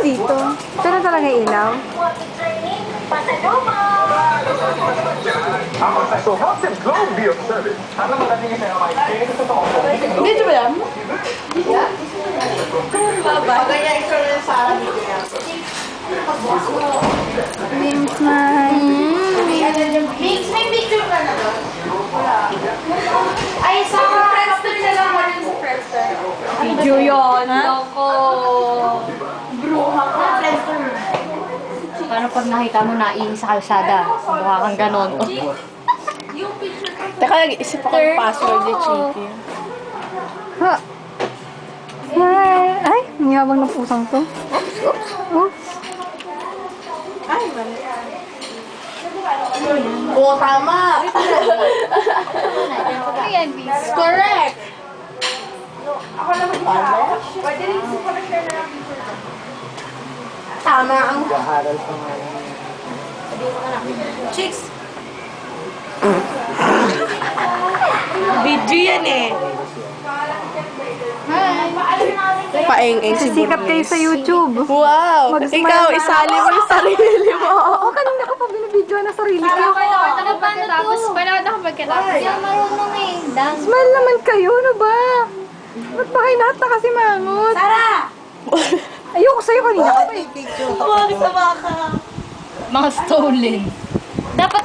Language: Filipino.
dito. Ito na talaga ilaw. So how can Globe be of service? Dito ba yan? Bagay niya ito na sa dito yan. Wings na. Mix, may picture ka na ba? Wala. Ay, sa Friendster na lang. Wala sa Friendster. Video yun. Loko. Bruha ka. Friendster. Paano pag nakita mo naihi sa kalsada? Mukha kang ganon. Yung picture ka. Teka, nag-isip ako ng password ni Chiki. Ha. Smile. Ay, niyabang ng pusang to. Oops. Oops. Ay, mali. Oo, tama. Ayan, please. Correct. Ako lang mag-isa. Pwede rin si share na lang picture ko. Tama ang... Kaharal pa nga. Chicks. Video yan eh. Paeng-eng si Sisikap kayo Burnes. sa YouTube. Wow! Mag-smile Ikaw, na. isali mo yung sarili mo. Oo, kanina ko pa binibidyo na sarili ko. Tapos, panood ako pagkatapos. Hindi ako marunong eh. Dance. Smile naman kayo, ano ba? Ba't ba kayo nata kasi mangot? Tara! Ayoko sa'yo kanina ka pa eh. Huwag sa baka. Mga stolen. Dapat